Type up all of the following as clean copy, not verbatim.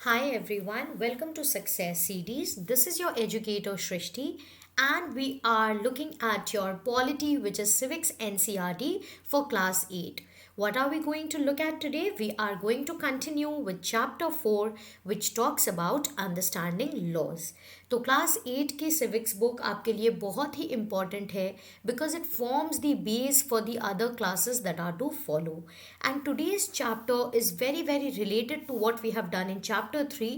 Hi everyone, welcome to Success Series. This is your educator Shrishti, and we are looking at your polity, which is Civics NCRT for class 8. What are we going to look at today? We are going to continue with chapter 4, which talks about understanding laws. तो class 8 की civics book आपके लिए बहुत ही important है because it forms the base for the other classes that are to follow and today's chapter is very related to what we have done in chapter 3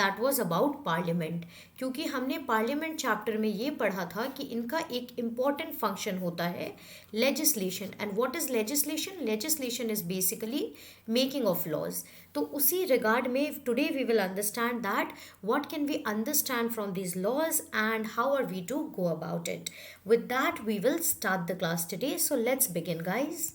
that was about parliament क्योंकि हमने parliament chapter में ये पढ़ा था कि इनका एक important function होता है legislation and what is legislation legislation is basically making of laws तो उसी रिगार्ड में today we will understand that what can we understand from these laws and how are we to go about it. With that, we will start the class today. So let's begin, guys.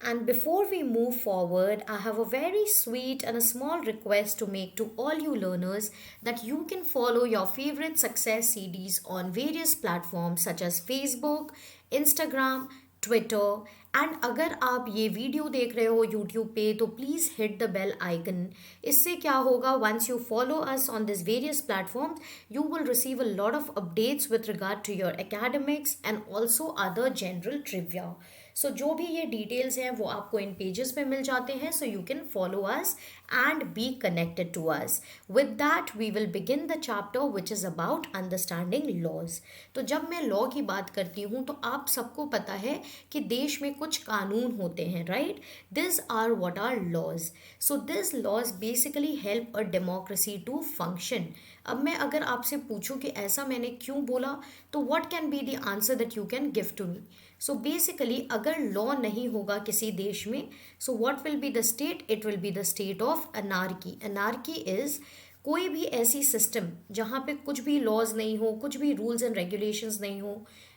And before we move forward, I have a very sweet and a small request to make to all you learners that you can follow your favorite success CDs on various platforms such as Facebook, Instagram, Twitter and अगर आप ये video देख रहे हो YouTube पे तो please hit the bell icon इससे क्या होगा once you follow us on this various platforms you will receive a lot of updates with regard to your academics and also other general trivia so जो भी ये details हैं वो आपको इन pages पे मिल जाते हैं so you can follow us and be connected to us with that we will begin the chapter which is about understanding laws तो जब मैं लॉ की बात करती हूँ तो आप सबको पता है कि देश में कुछ कानून होते हैं right this are what are laws so this laws basically help a democracy to function अब मैं अगर आपसे पूछूं कि ऐसा मैंने क्यों बोला तो what can be the answer that you can give to me so basically अगर लॉ नहीं होगा किसी देश में so what will be the state it will be the state of anarchy anarchy is कोई भी ऐसी सिस्टम जहाँ पे कुछ भी लॉज नहीं हो कुछ भी रूल्स एंड रेगुलेशंस नहीं हो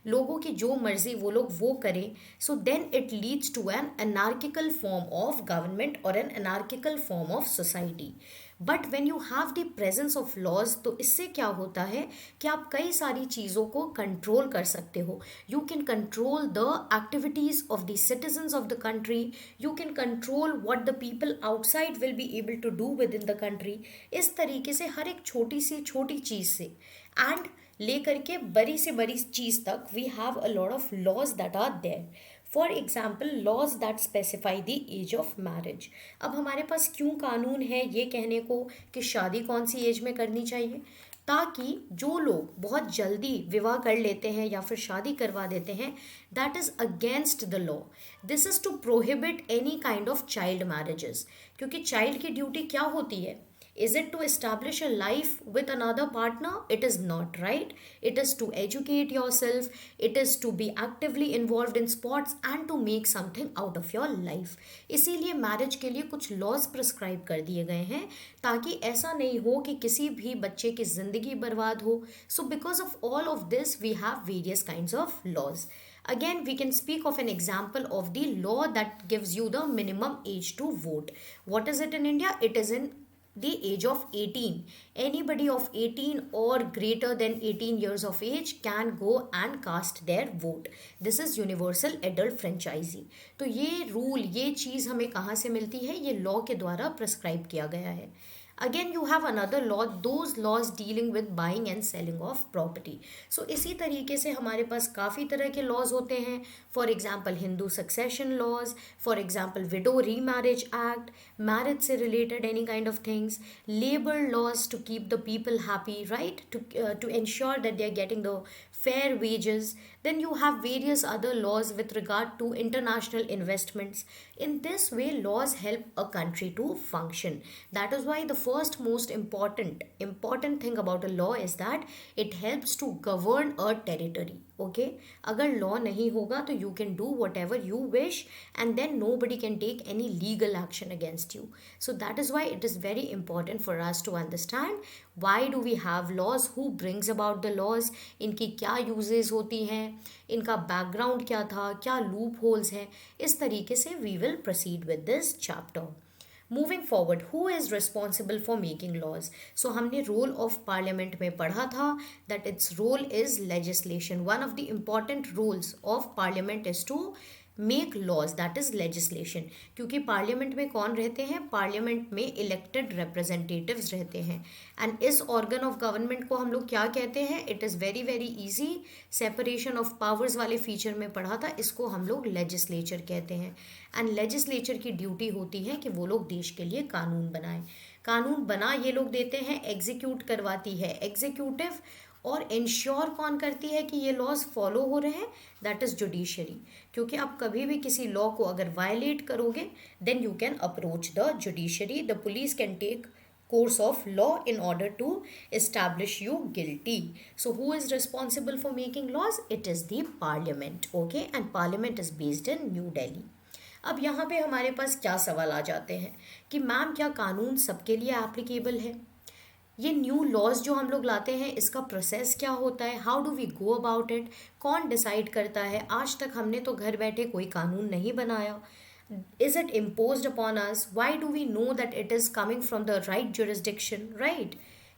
लोगों की जो मर्जी वो लोग वो करें so then it leads to an anarchical form of government और an anarchical form of society but when you have the presence of laws तो इससे क्या होता है कि आप कई सारी चीज़ों को कंट्रोल कर सकते हो you can control the activities of the citizens of the country you can control what the people outside will be able to do with in the country इस तरीके से हर एक छोटी सी छोटी चीज़ से एंड लेकर के बड़ी से बड़ी चीज़ तक we have a lot of laws that are there for example laws that specify the age of marriage अब हमारे पास क्यों कानून है ये कहने को कि शादी कौन सी एज में करनी चाहिए ताकि जो लोग बहुत जल्दी विवाह कर लेते हैं या फिर शादी करवा देते हैं that is against the law this is to prohibit any kind of child marriages क्योंकि चाइल्ड की ड्यूटी क्या होती है is it to establish a life with another partner? It is not, right? It is to educate yourself, it is to be actively involved in sports and to make something out of your life. इसीलिए marriage के लिए कुछ laws prescribe कर दिए गए हैं ताकि ऐसा नहीं हो कि किसी भी बच्चे की ज़िंदगी बर्बाद हो so because of all of this we have various kinds of laws Again, we can speak of an example of the law that gives you the minimum age to vote. What is it in India? It is in the age of 18 anybody of 18 or greater than 18 years of age can go and cast their vote this is universal adult franchisee तो ये rule ये चीज़ हमें कहाँ से मिलती है ये law के द्वारा प्रिस्क्राइब किया गया है again you have another law those laws dealing with buying and selling of property so इसी तरीके से हमारे पास काफ़ी तरह के लॉज होते हैं for example Hindu succession laws for example widow remarriage act marriage से related any kind of things labour laws to keep the people happy right to ensure that they are getting the fair wages then you have various other laws with regard to international investments in this way laws help a country to function that is why the first most important thing about a law is that it helps to govern a territory okay अगर law नहीं होगा तो you can do whatever you wish and then nobody can take any legal action against you so that is why it is very important for us to understand why do we have laws who brings about the laws इनकी क्या uses होती हैं इनका background क्या था क्या loop holes हैं इस तरीके से we will proceed with this chapter moving forward, who is responsible for making laws? So हमने रोल ऑफ पार्लियामेंट में पढ़ा था that its role is legislation. One of the important roles of parliament is to make laws, that is legislation. क्योंकि parliament में कौन रहते हैं? Parliament में इलेक्टेड रिप्रेजेंटेटिव्स रहते हैं. एंड इस ऑर्गन ऑफ गवर्नमेंट को हम लोग क्या कहते हैं? It is very very easy. Separation of powers वाले फीचर में पढ़ा था, इसको हम लोग लेजिस्लेचर कहते हैं. एंड लेजिस्लेचर की ड्यूटी होती है कि वो लोग देश के लिए कानून बनाएं. कानून बना ये लोग देते हैं, एग्जीक्यूट करवाती है एग्जीक्यूटिव, और इंश्योर कौन करती है कि ये लॉज फॉलो हो रहे हैं? That is judiciary. क्योंकि आप कभी भी किसी लॉ को अगर वायलेट करोगे then you can approach the judiciary. The police can take course of law in order to establish you guilty. So who is responsible for making laws? It is the parliament. Okay, and parliament is based in New Delhi. अब यहाँ पे हमारे पास क्या सवाल आ जाते हैं कि ma'am क्या कानून सबके लिए एप्लीकेबल है? ये न्यू लॉज जो हम लोग लाते हैं इसका प्रोसेस क्या होता है? How do we go about it? कौन डिसाइड करता है? आज तक हमने तो घर बैठे कोई कानून नहीं बनाया. Is it imposed upon us? Why do we know that it is coming from the right jurisdiction, right?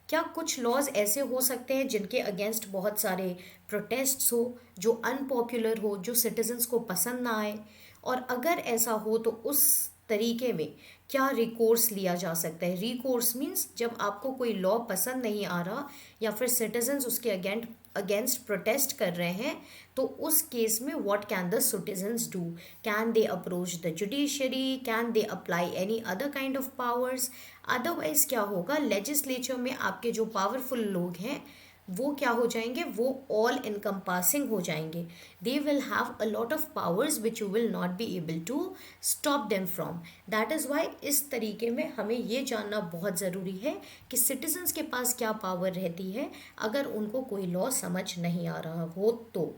क्या कुछ लॉज ऐसे हो सकते हैं जिनके अगेंस्ट बहुत सारे प्रोटेस्ट्स हो, जो अनपॉपुलर हो, जो सिटीजन्स को पसंद ना आए? और अगर ऐसा हो तो उस तरीके में क्या रिकोर्स लिया जा सकता है? रिकोर्स मीन्स जब आपको कोई लॉ पसंद नहीं आ रहा या फिर सिटीजन्स उसके अगेंस्ट प्रोटेस्ट कर रहे हैं, तो उस केस में what can the citizens do? Can they approach the judiciary? Can they apply any other kind of powers? Otherwise क्या होगा, लेजिस्लेचर में आपके जो पावरफुल लोग हैं वो क्या हो जाएंगे? वो ऑल इनकम्पासिंग हो जाएंगे. They will have a lot of powers which you will not be able to stop them from. That is why इस तरीके में हमें ये जानना बहुत ज़रूरी है कि सिटीजन्स के पास क्या पावर रहती है अगर उनको कोई लॉ समझ नहीं आ रहा हो तो.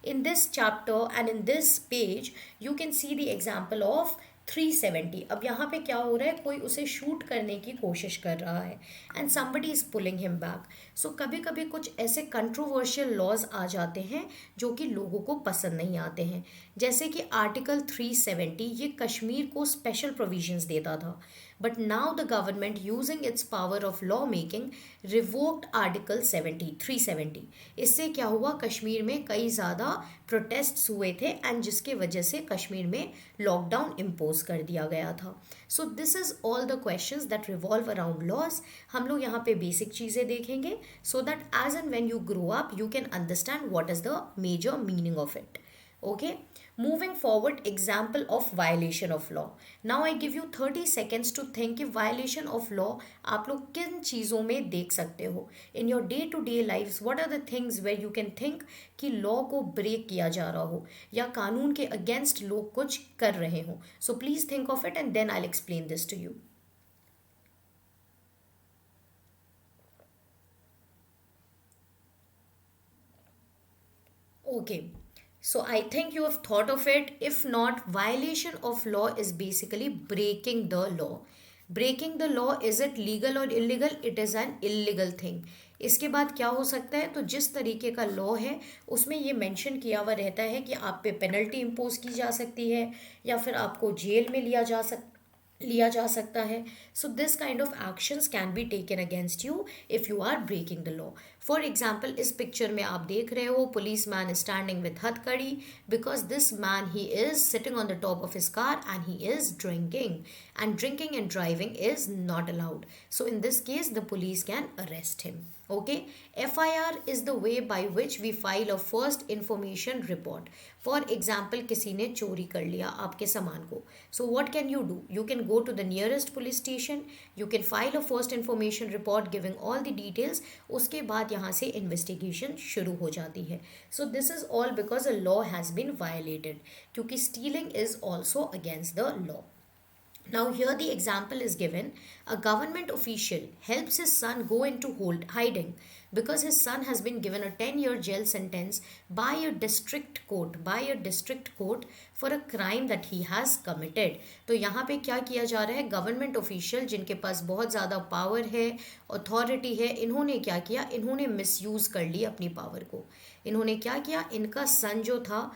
In this chapter and in this page you can see the example of 370. अब यहाँ पे क्या हो रहा है, कोई उसे शूट करने की कोशिश कर रहा है and somebody is pulling him back. सो कभी कभी कुछ ऐसे कंट्रोवर्शियल लॉज आ जाते हैं जो कि लोगों को पसंद नहीं आते हैं. जैसे कि आर्टिकल 370 ये कश्मीर को स्पेशल प्रोविजंस देता था, but now the government using its power of law making revoked article 370. इससे क्या हुआ, कश्मीर में कई ज़्यादा प्रोटेस्ट्स हुए थे एंड जिसके वजह से कश्मीर में लॉकडाउन इम्पोज कर दिया गया था. So this is all the questions that revolve around laws. हम लोग यहाँ पे बेसिक चीज़ें देखेंगे so that as and when you grow up you can understand what is the major meaning of it. Okay, moving forward, example of violation of law. Now I give you 30 seconds to think कि violation of law आप लोग किन चीज़ों में देख सकते हो in your day to day lives. What are the things where you can think कि law को break किया जा रहा हो या कानून के against लोग कुछ कर रहे हो. So please think of it and then I'll explain this to you. Okay, so I think you have thought of it. If not, violation of law is basically breaking the law. Breaking the law, is it legal or illegal? It is an illegal thing. इसके बाद क्या हो सकता है, तो जिस तरीके का लॉ है उसमें ये मेंशन किया हुआ रहता है कि आप पे पेनल्टी इम्पोज की जा सकती है या फिर आपको जेल में लिया जा सकता है. So this kind of actions can be taken against you if you are breaking the law. For example, इस पिक्चर में आप देख रहे हो पुलिस मैन स्टैंडिंग विथ हथकड़ी because this man he is sitting on the top of his car and he is drinking and driving is not allowed. So in this case the police can arrest him. Okay, FIR is the way by which we file a first information report. For example, किसी ने चोरी कर लिया आपके सामान को. So what can you do? You can go to the nearest police station. You can file a first information report giving all the details. उसके बाद यहाँ से investigation शुरू हो जाती है. So this is all because a law has been violated. क्योंकि stealing is also against the law. Now here the example is given. A government official helps his son go into hiding because his son has been given a 10-year jail sentence by a district court for a crime that he has committed. तो यहाँ पे क्या किया जा रहा है, government official जिनके पास बहुत ज़्यादा पावर है, अथॉरिटी है, इन्होंने क्या किया, इन्होंने मिसयूज़ कर ली अपनी पावर को. इन्होंने क्या किया, इनका सन जो था,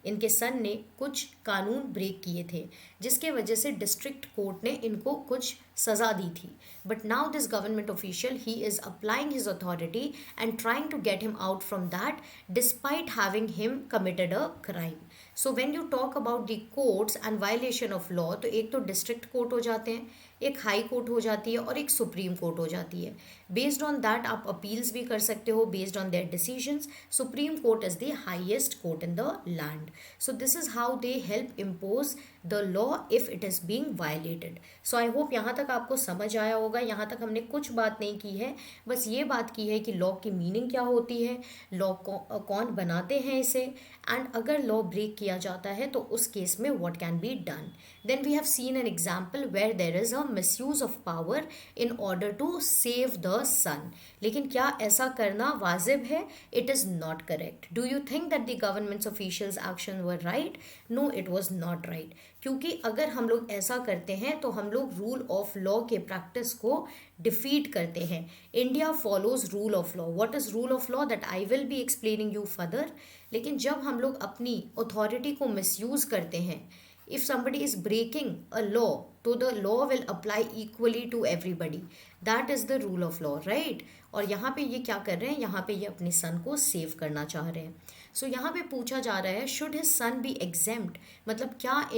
इनके सन ने कुछ कानून ब्रेक किए थे जिसके वजह से डिस्ट्रिक्ट कोर्ट ने इनको कुछ सज़ा दी थी. But now this government official, he is applying his authority and trying to get him out from that despite having him committed a crime. So when you talk about the courts and violation of law, तो एक तो district court हो जाते हैं, एक high court हो जाती है और एक सुप्रीम कोर्ट हो जाती है. बेस्ड ऑन दैट आप अपील्स भी कर सकते हो based on their decisions. Supreme court is the highest court in the land. So this is how they help impose the law if it is being violated. So I hope यहाँ तक आपको समझ आया होगा. यहाँ तक हमने कुछ बात नहीं की है, बस ये बात की है कि लॉ की मीनिंग क्या होती है, लॉ कौन बनाते हैं इसे, एंड अगर लॉ ब्रेक किया जाता है तो उस केस में what can be done. Then we have seen an example where there is a misuse of power in order to save the son. लेकिन क्या ऐसा करना वाजिब है? It is not correct. Do you think that the government's officials action were right? No, it was not right. क्योंकि अगर हम लोग ऐसा करते हैं तो हम लोग रूल ऑफ लॉ के प्रैक्टिस को डिफीट करते हैं. India follows rule of law. What is rule of law, that I will be explaining you further. लेकिन जब हम लोग अपनी अथॉरिटी को मिसयूज करते हैं, if somebody is breaking a law, तो the law will apply equally to everybody. That is the rule of law, right? और यहाँ पे ये क्या कर रहे हैं, यहाँ पे ये अपने सन को सेव करना चाह रहे हैं. सो यहाँ पे पूछा जा रहा है, should his son be exempt, मतलब क्या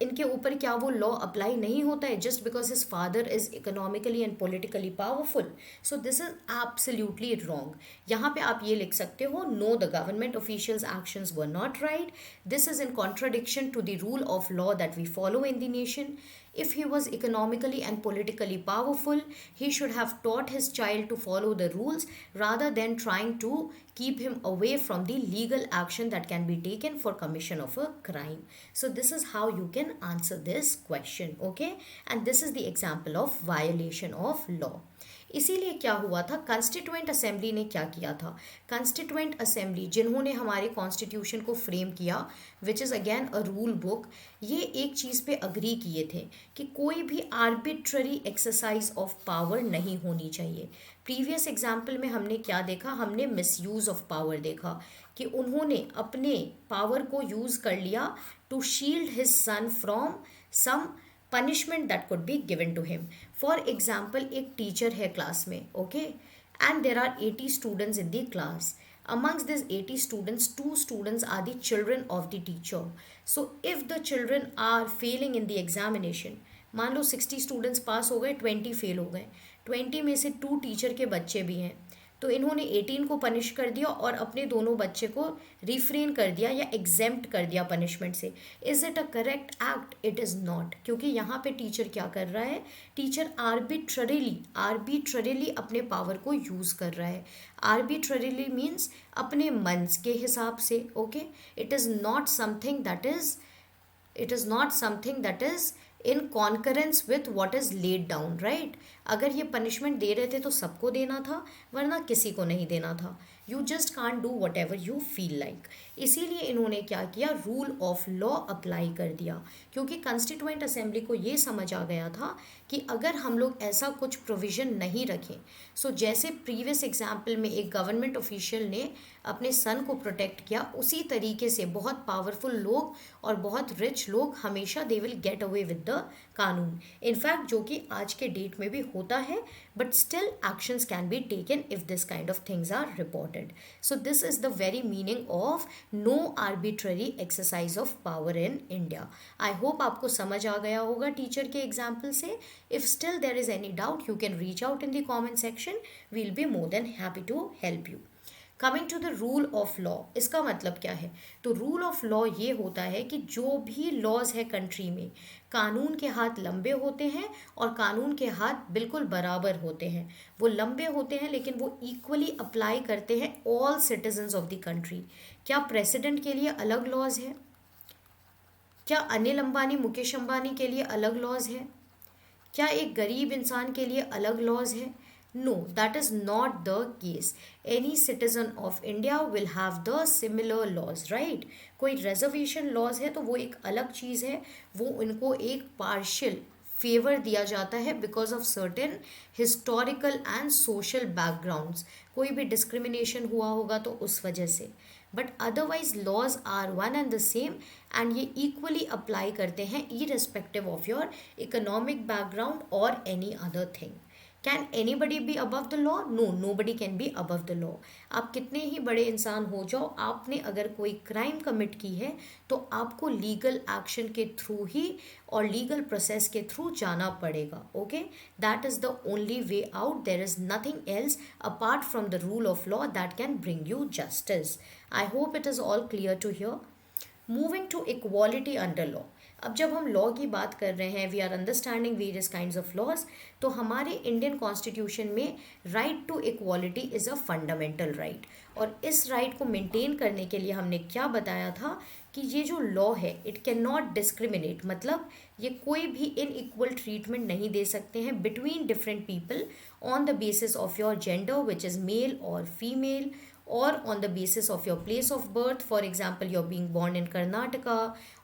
इनके ऊपर क्या वो लॉ अप्लाई नहीं होता है just because his father is economically and politically powerful. So this is absolutely wrong. यहाँ पे आप ये लिख सकते हो, no, the government officials actions were not right. This is in contradiction to the rule of law that we follow in the nation. If he was economically and politically powerful, he should have taught his child to follow the rules rather than trying to keep him away from the legal action that can be taken for commission of a crime. So this is how you can answer this question, okay? And this is the example of violation of law. इसीलिए क्या हुआ था, constituent assembly ने क्या किया था. Constituent assembly जिन्होंने हमारे कॉन्स्टिट्यूशन को फ्रेम किया, which is again a rule book, ये एक चीज़ पे अग्री किए थे कि कोई भी आर्बिट्ररी एक्सरसाइज ऑफ पावर नहीं होनी चाहिए. प्रीवियस एग्जाम्पल में हमने क्या देखा, हमने मिसयूज़ ऑफ पावर देखा कि उन्होंने अपने पावर को यूज़ कर लिया to shield his son from some punishment that could be given to him. For example, एक टीचर है क्लास में, okay, and there are 80 students in the class. Amongst these 80 students, 2 students are the children of the teacher. So if the children are failing in the examination, मान लो 60 students pass हो गए, 20 fail हो गए, 20 में से 2 teacher के बच्चे भी हैं, तो इन्होंने 18 को पनिश कर दिया और अपने दोनों बच्चे को रिफ्रेन कर दिया या एग्जेम्प्ट कर दिया पनिशमेंट से. Is it a correct act? It is not. क्योंकि यहाँ पे टीचर क्या कर रहा है, टीचर आर्बिट्ररीली अपने पावर को यूज़ कर रहा है. आर्बिट्ररीली मीन्स अपने मन के हिसाब से, okay. It is not something that is in concurrence with what is laid down, right. अगर ये पनिशमेंट दे रहे थे तो सबको देना था, वरना किसी को नहीं देना था. You just can't do what ever you feel like. इसीलिए इन्होंने क्या किया, रूल ऑफ लॉ अप्लाई कर दिया. क्योंकि कॉन्स्टिट्यूएंट असेंबली को ये समझ आ गया था कि अगर हम लोग ऐसा कुछ प्रोविज़न नहीं रखें, सो जैसे प्रीवियस एग्जाम्पल में एक गवर्नमेंट ऑफिशियल ने अपने सन को प्रोटेक्ट किया, उसी तरीके से बहुत पावरफुल लोग और बहुत रिच लोग हमेशा they will get away with the कानून. इनफैक्ट जो कि आज के डेट में भी होता है, but still actions can be taken if this kind of things are reported. So this is the very meaning of no arbitrary exercise of power in India. I hope आपको समझ आ गया होगा टीचर के एग्जाम्पल से. If still there is any doubt, you can reach out in the comment section. We'll be more than happy to help you. Coming to the rule of law, इसका मतलब क्या है, तो रूल ऑफ लॉ ये होता है कि जो भी लॉज है कंट्री में, कानून के हाथ लंबे होते हैं और कानून के हाथ बिल्कुल बराबर होते हैं. वो लंबे होते हैं लेकिन वो इक्वली अप्लाई करते हैं all citizens of the country. क्या प्रेसिडेंट के लिए अलग लॉज है? क्या अनिल अंबानी, मुकेश अंबानी के लिए अलग लॉज है? क्या एक गरीब इंसान के लिए अलग लॉज है? No, that is not the case. Any citizen of India will have the similar laws, right? कोई reservation laws है तो वो एक अलग चीज़ है, वो उनको एक partial फेवर दिया जाता है because of certain historical and social backgrounds. कोई भी डिस्क्रिमिनेशन हुआ होगा तो उस वजह से, but otherwise laws are one and the same and ये इक्वली अप्लाई करते हैं irrespective of your economic background or any other thing. Can anybody be above the law? No, nobody can be above the law. आप कितने ही बड़े इंसान हो जाओ, आपने अगर कोई क्राइम कमिट की है तो आपको लीगल एक्शन के थ्रू ही और लीगल प्रोसेस के थ्रू जाना पड़ेगा। Okay, that is the only way out. There is nothing else apart from the rule of law that can bring you justice. I hope it is all clear to here. Moving to equality under law. अब जब हम law की बात कर रहे हैं, we are understanding various kinds of laws, तो हमारे इंडियन कॉन्स्टिट्यूशन में right to equality is a fundamental right. और इस राइट को मेंटेन करने के लिए हमने क्या बताया था कि ये जो लॉ है इट कैन नॉट डिस्क्रिमिनेट, मतलब ये कोई भी इनइक्वल ट्रीटमेंट नहीं दे सकते हैं between different people on the basis of your gender which is male और female, or on the basis of your place of birth. For example, you're being born in Karnataka,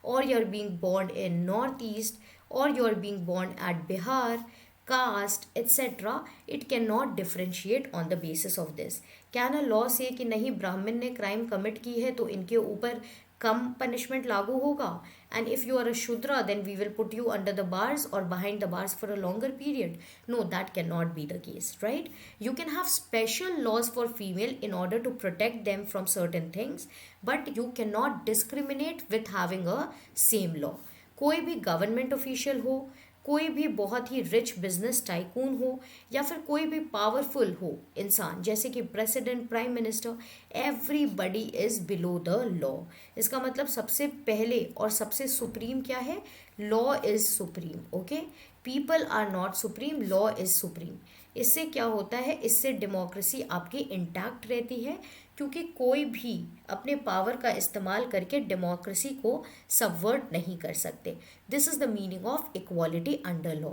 or you're being born in Northeast, or you're being born at Bihar, caste, etc. It cannot differentiate on the basis of this. Can a law say कि नहीं ब्राह्मण ने crime commit की है तो इनके ऊपर कम punishment लागू होगा, and if you are a Shudra then we will put you under the bars or behind the bars for a longer period? No, that can not be the case, right? You can have special laws for female in order to protect them from certain things, but you cannot discriminate with having a same law. कोई भी government official हो, कोई भी बहुत ही rich business tycoon हो, या फिर कोई भी पावरफुल हो इंसान जैसे कि president, prime minister, everybody is below the law. इसका मतलब सबसे पहले और सबसे सुप्रीम क्या है? Law is supreme. Okay, people are not supreme, law is supreme. इससे क्या होता है? इससे डेमोक्रेसी आपकी इंटैक्ट रहती है, क्योंकि कोई भी अपने पावर का इस्तेमाल करके डेमोक्रेसी को सबवर्ट नहीं कर सकते। This is the meaning of equality under law.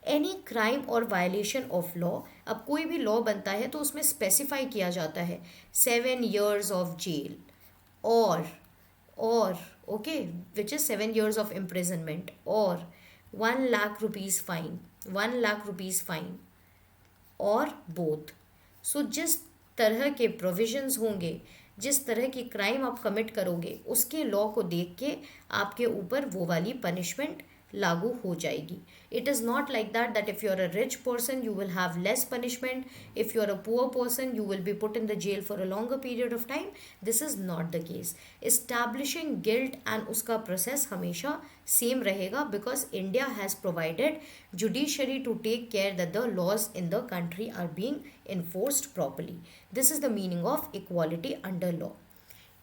Any crime और वायलेशन ऑफ लॉ, अब कोई भी लॉ बनता है तो उसमें स्पेसिफाई किया जाता है 7 years ऑफ जेल और okay which is 7 years of imprisonment और 1 lakh rupees fine, 1 lakh rupees fine और बोथ। सो जिस तरह के प्रोविजंस होंगे, जिस तरह की क्राइम आप कमिट करोगे, उसके लॉ को देख के आपके ऊपर वो वाली पनिशमेंट लागू हो जाएगी। It is not like that that if you are a rich person you will have less punishment, if you are a poor person you will be put in the jail for a longer period of time. This is not the case. Establishing guilt and उसका process हमेशा same रहेगा because India has provided judiciary to take care that the laws in the country are being enforced properly. This is the meaning of equality under law.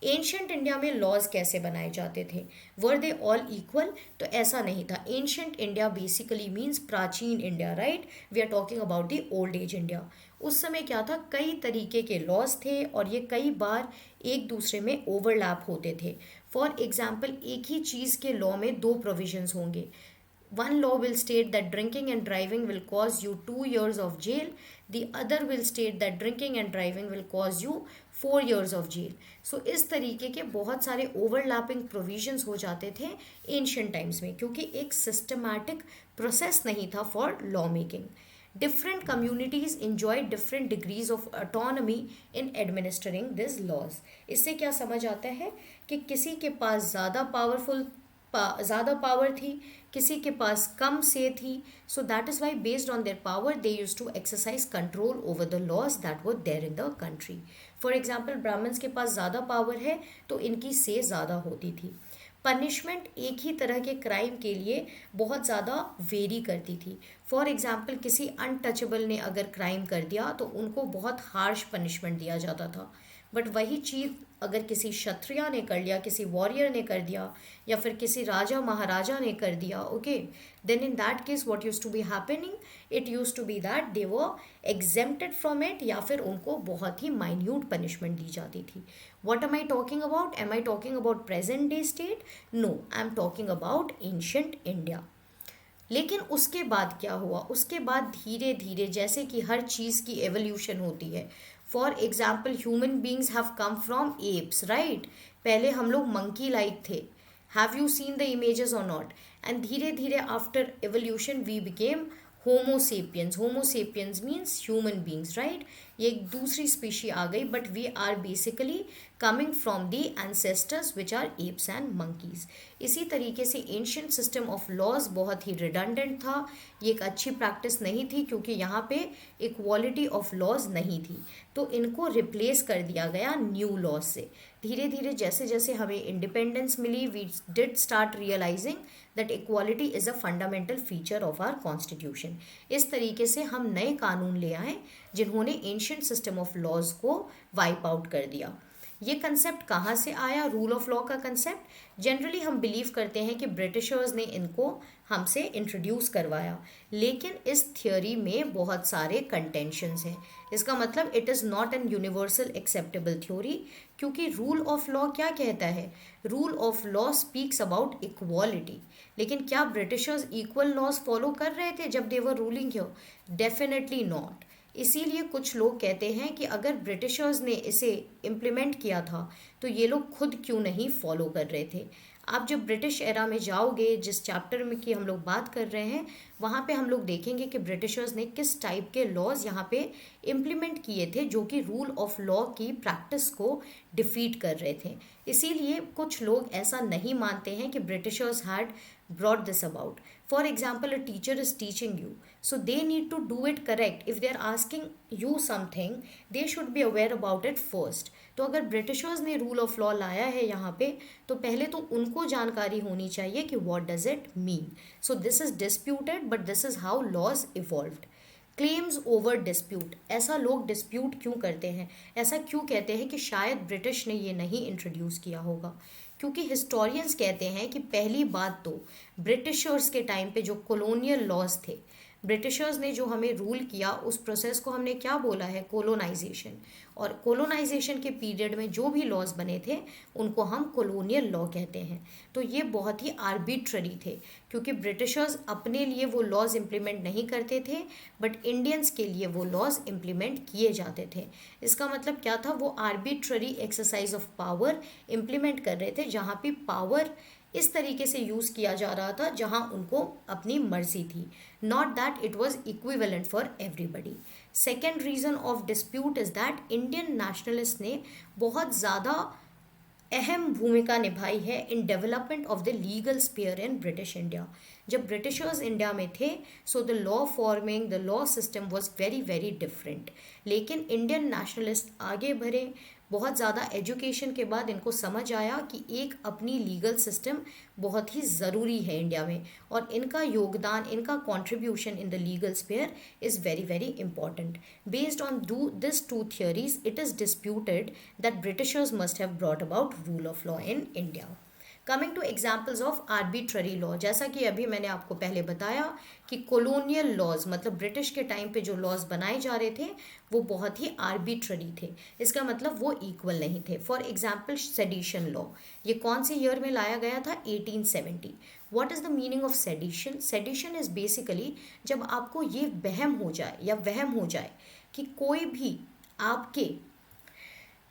Ancient India में laws कैसे बनाए जाते थे? Were they all equal? तो ऐसा नहीं था। Ancient India basically means प्राचीन India, right? We are talking about the old age India. उस समय क्या था? कई तरीके के लॉज थे और ये कई बार एक दूसरे में ओवरलैप होते थे। फॉर एग्जाम्पल, एक ही चीज़ के लॉ में दो प्रोविजंस होंगे। One law will state that drinking and driving will cause you 2 years of jail. The other will state that drinking and driving will cause you 4 years of jail. So इस तरीके के बहुत सारे overlapping provisions हो जाते थे ancient times में, क्योंकि एक systematic process नहीं था for law making. Different communities enjoy different degrees of autonomy in administering these laws. इससे क्या समझ आता है कि किसी के पास ज़्यादा पावर थी, किसी के पास कम से थी। So that is why based on their power they use to exercise control over the laws that were there in the country. For example, Brahmins के पास ज़्यादा पावर है तो इनकी से ज़्यादा होती थी। पनिशमेंट एक ही तरह के क्राइम के लिए बहुत ज़्यादा वेरी करती थी। फॉर एग्जाम्पल, किसी अनटचेबल ने अगर क्राइम कर दिया तो उनको बहुत हार्श पनिशमेंट दिया जाता था, बट वही चीज़ अगर किसी क्षत्रिय ने कर लिया, किसी वॉरियर ने कर दिया, या फिर किसी राजा महाराजा ने कर दिया, okay, then in that case what use to be happening, it use to be that they were exempted from it, या फिर उनको बहुत ही माइन्यूट पनिशमेंट दी जाती थी। What am I talking about? Am I talking about present day state? No, I am talking about ancient India. लेकिन उसके बाद क्या हुआ? उसके बाद धीरे धीरे जैसे कि हर चीज़ की एवोल्यूशन होती है। For example, human beings have come from apes, right? पहले हम लोग मंकी लाइक थे, have you seen the images और नॉट? एंड धीरे धीरे after evolution we became homo sapiens. Homo sapiens means human beings, right? ये एक दूसरी स्पीशी आ गई, but we are basically coming from the ancestors which are apes and monkeys. इसी तरीके से एंशियंट सिस्टम ऑफ लॉज बहुत ही रिडंडेंट था. ये एक अच्छी प्रैक्टिस नहीं थी क्योंकि यहाँ पे इक्वालिटी ऑफ लॉज नहीं थी. तो इनको रिप्लेस कर दिया गया न्यू लॉज से. धीरे धीरे जैसे जैसे हमें इंडिपेंडेंस मिली, we did start realising that equality is a fundamental feature of our constitution. इस तरीके से हम नए कानून ले आए जिन्होंने एंशियंट सिस्टम ऑफ लॉज को वाइप आउट कर दिया. ये कंसेप्ट कहाँ से आया, रूल ऑफ लॉ का कंसेप्ट? जनरली हम बिलीव करते हैं कि ब्रिटिशर्स ने इनको हमसे इंट्रोड्यूस करवाया, लेकिन इस थियोरी में बहुत सारे कंटेंशंस हैं. इसका मतलब it is not an universal acceptable theory, क्योंकि रूल ऑफ लॉ क्या कहता है? Rule of law speaks about equality. लेकिन क्या ब्रिटिशर्स इक्वल लॉज फॉलो कर रहे थे जब they were ruling here? Definitely not. इसीलिए कुछ लोग कहते हैं कि अगर ब्रिटिशर्स ने इसे इम्प्लीमेंट किया था तो ये लोग खुद क्यों नहीं फॉलो कर रहे थे. आप जब ब्रिटिश एरा में जाओगे, जिस चैप्टर में की हम लोग बात कर रहे हैं, वहाँ पे हम लोग देखेंगे कि ब्रिटिशर्स ने किस टाइप के लॉज यहाँ पे इम्प्लीमेंट किए थे जो कि रूल ऑफ लॉ की प्रैक्टिस को डिफीट कर रहे थे. इसीलिए कुछ लोग ऐसा नहीं मानते हैं कि Britishers had brought this about. For example, a teacher is teaching you, so they need to do it correct. If they are asking you something, they should be aware about it first. तो अगर Britishers ने rule of law लाया है यहाँ पे, तो पहले तो उनको जानकारी होनी चाहिए कि what does it mean. So this is disputed, but this is how laws evolved. Claims over dispute. ऐसा लोग डिस्प्यूट क्यों करते हैं? ऐसा क्यों कहते हैं कि शायद ब्रिटिश ने ये नहीं इंट्रोड्यूस किया होगा? क्योंकि हिस्टोरियंस कहते हैं कि पहली बात तो ब्रिटिशर्स के टाइम पे जो कॉलोनियल लॉज थे, ब्रिटिशर्स ने जो हमें रूल किया, उस प्रोसेस को हमने क्या बोला है? कोलोनाइजेशन. और कोलोनाइजेशन के पीरियड में जो भी लॉज बने थे उनको हम कॉलोनियल लॉ कहते हैं. तो ये बहुत ही आर्बिट्ररी थे, क्योंकि ब्रिटिशर्स अपने लिए वो लॉज इम्प्लीमेंट नहीं करते थे, बट इंडियंस के लिए वो लॉज इम्प्लीमेंट किए जाते थे. इसका मतलब क्या था? वो arbitrary exercise of power implement कर रहे थे, जहाँ पे पावर इस तरीके से यूज़ किया जा रहा था जहां उनको अपनी मर्जी थी. Not that it was equivalent for everybody. Second reason of dispute is that Indian nationalist ने बहुत ज़्यादा अहम भूमिका निभाई है in development of the legal sphere in British India. जब ब्रिटिशर्स इंडिया में थे, so the law forming, the law system was very very different. लेकिन इंडियन नेशनलिस्ट आगे बढ़े, बहुत ज़्यादा एजुकेशन के बाद इनको समझ आया कि एक अपनी लीगल सिस्टम बहुत ही ज़रूरी है इंडिया में, और इनका योगदान, इनका contribution in the legal sphere is very very important. Based on this two theories, it is disputed that Britishers must have brought about rule of law in India. Coming to examples of arbitrary law, जैसा कि अभी मैंने आपको पहले बताया कि colonial laws, मतलब British के टाइम पे जो लॉज बनाए जा रहे थे वो बहुत ही आर्बिट्ररी थे. इसका मतलब वो इक्वल नहीं थे. फॉर एग्जाम्पल सेडिशन लॉ, ये कौन से ईयर में लाया गया था? 1870. What is the meaning of sedition? Sedition is basically जब आपको ये वहम हो जाए या वहम हो जाए कि कोई भी आपके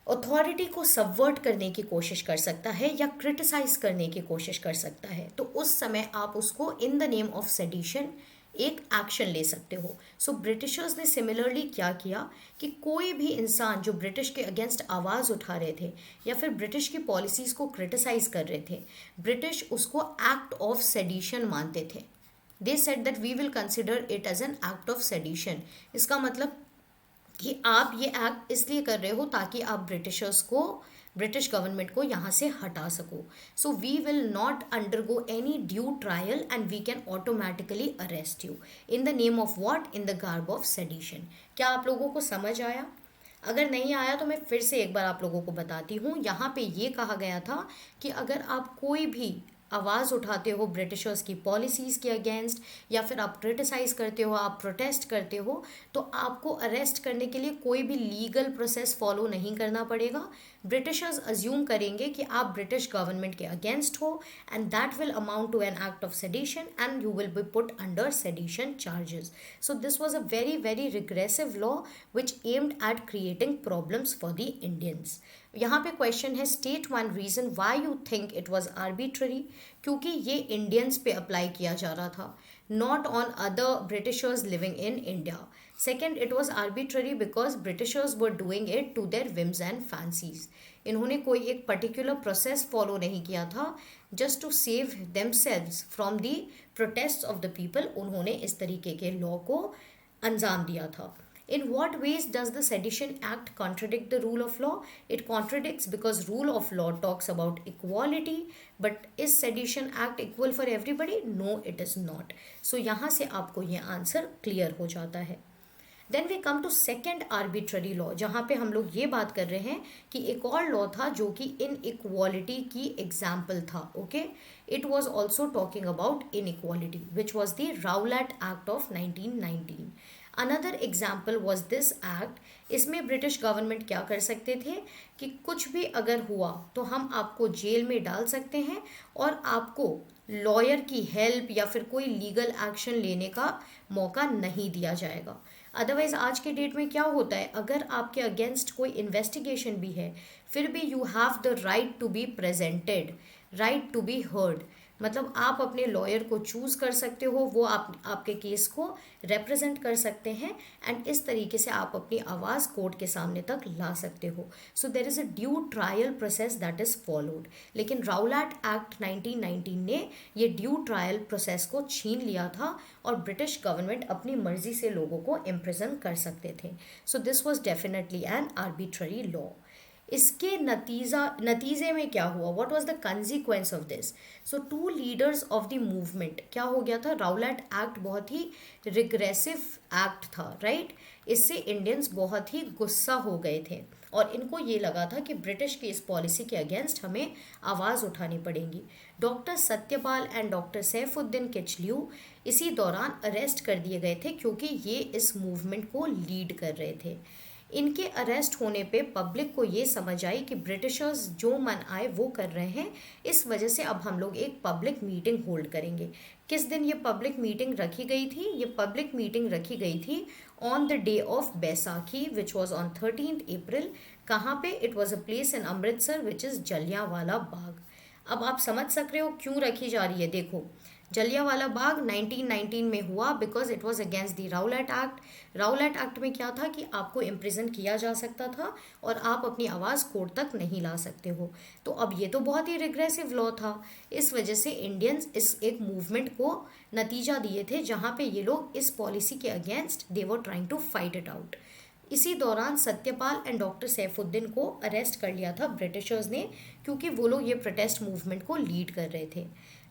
अथॉरिटी को सबवर्ट करने की कोशिश कर सकता है या क्रिटिसाइज करने की कोशिश कर सकता है, तो उस समय आप उसको इन द नेम ऑफ सेडिशन एक एक्शन ले सकते हो. सो ब्रिटिशर्स ने सिमिलरली क्या किया कि कोई भी इंसान जो ब्रिटिश के अगेंस्ट आवाज़ उठा रहे थे या फिर ब्रिटिश की पॉलिसीज़ को क्रिटिसाइज कर रहे थे, ब्रिटिश उसको एक्ट ऑफ सेडिशन मानते थे. They said that we will consider it as an act of sedition. इसका मतलब कि आप ये एक्ट इसलिए कर रहे हो ताकि आप ब्रिटिश गवर्नमेंट को यहाँ से हटा सको. So we will not undergo any due trial and we can automatically arrest you in the name of what? In the garb of sedition. क्या आप लोगों को समझ आया? अगर नहीं आया तो मैं फिर से एक बार आप लोगों को बताती हूँ. यहाँ पे ये कहा गया था कि अगर आप कोई भी आवाज़ उठाते हो ब्रिटिशर्स की पॉलिसीज़ के अगेंस्ट, या फिर आप क्रिटिसाइज़ करते हो, आप प्रोटेस्ट करते हो, तो आपको अरेस्ट करने के लिए कोई भी लीगल प्रोसेस फॉलो नहीं करना पड़ेगा. ब्रिटिशर्स अज्यूम करेंगे कि आप ब्रिटिश गवर्नमेंट के अगेंस्ट हो, and that will amount to an act of sedition and you will be put under sedition charges. So this was a very very regressive law which aimed at creating problems for the Indians. यहाँ पे question है state one reason why you think it was arbitrary, क्योंकि ये Indians पे apply किया जा रहा था, not on other Britishers living in India. Second, it was arbitrary because Britishers were doing it to their whims and fancies. इन्होंने कोई एक पर्टिकुलर प्रोसेस फॉलो नहीं किया था, just to save themselves from the protest of the people उन्होंने इस तरीके के लॉ को अंजाम दिया था. In what ways does the Sedition Act contradict the rule of law? It contradicts because rule of law talks about equality, but is Sedition Act equal for everybody? No, it is not. So यहाँ से आपको ये answer clear हो जाता है. Then we come to second arbitrary law, जहाँ पे हम लोग ये बात कर रहे हैं कि एक और लॉ था जो कि इन इक्वालिटी की एग्जाम्पल था. Okay, it was also talking about inequality which was the Rowlatt act of 1919. Another example was this act. इसमें ब्रिटिश गवर्नमेंट क्या कर सकते थे कि कुछ भी अगर हुआ तो हम आपको जेल में डाल सकते हैं और आपको लॉयर की हेल्प या फिर कोई लीगल एक्शन लेने का मौका नहीं दिया जाएगा. अदरवाइज आज के डेट में क्या होता है, अगर आपके अगेंस्ट कोई इन्वेस्टिगेशन भी है फिर भी you have the right to be presented, right to be heard. मतलब आप अपने लॉयर को चूज कर सकते हो, वो आपके केस को रिप्रेजेंट कर सकते हैं एंड इस तरीके से आप अपनी आवाज़ कोर्ट के सामने तक ला सकते हो. So there is a due trial process that is followed. लेकिन राउलैट एक्ट 1919 ने ये ड्यू ट्रायल प्रोसेस को छीन लिया था और ब्रिटिश गवर्नमेंट अपनी मर्जी से लोगों को इम्प्रिजन कर सकते थे. So this was definitely an arbitrary law. इसके नतीजे में क्या हुआ, what was the consequence of this. So two leaders of the movement, क्या हो गया था, राउलैट एक्ट बहुत ही रिग्रेसिव एक्ट था, राइट. इससे इंडियंस बहुत ही गुस्सा हो गए थे और इनको ये लगा था कि ब्रिटिश की इस पॉलिसी के अगेंस्ट हमें आवाज़ उठानी पड़ेगी. Doctor Satyapal and doctor Saifuddin Kitchlew इसी दौरान अरेस्ट कर दिए गए थे क्योंकि ये इस मूवमेंट को लीड कर रहे थे. इनके अरेस्ट होने पे पब्लिक को ये समझ आई कि ब्रिटिशर्स जो मन आए वो कर रहे हैं, इस वजह से अब हम लोग एक पब्लिक मीटिंग होल्ड करेंगे. किस दिन ये पब्लिक मीटिंग रखी गई थी, ये पब्लिक मीटिंग रखी गई थी on the day of Baisakhi which was on 13 April. कहाँ पे, it was a place in Amritsar which is Jallianwala Bagh. अब आप समझ सक रहे हो क्यों रखी जा रही है. देखो, जलियांवाला बाग 1919 में हुआ because it was against the Rowlatt Act. Rowlatt Act में क्या था कि आपको इम्प्रिजन किया जा सकता था और आप अपनी आवाज़ कोर्ट तक नहीं ला सकते हो. तो अब ये तो बहुत ही रिग्रेसिव लॉ था. इस वजह से इंडियंस इस एक मूवमेंट को नतीजा दिए थे जहाँ पे ये लोग इस पॉलिसी के against they were trying to fight it out. इसी दौरान सत्यपाल एंड डॉक्टर सैफुद्दीन को अरेस्ट कर लिया था ब्रिटिशर्स ने क्योंकि वो लोग ये प्रोटेस्ट मूवमेंट को लीड कर रहे थे.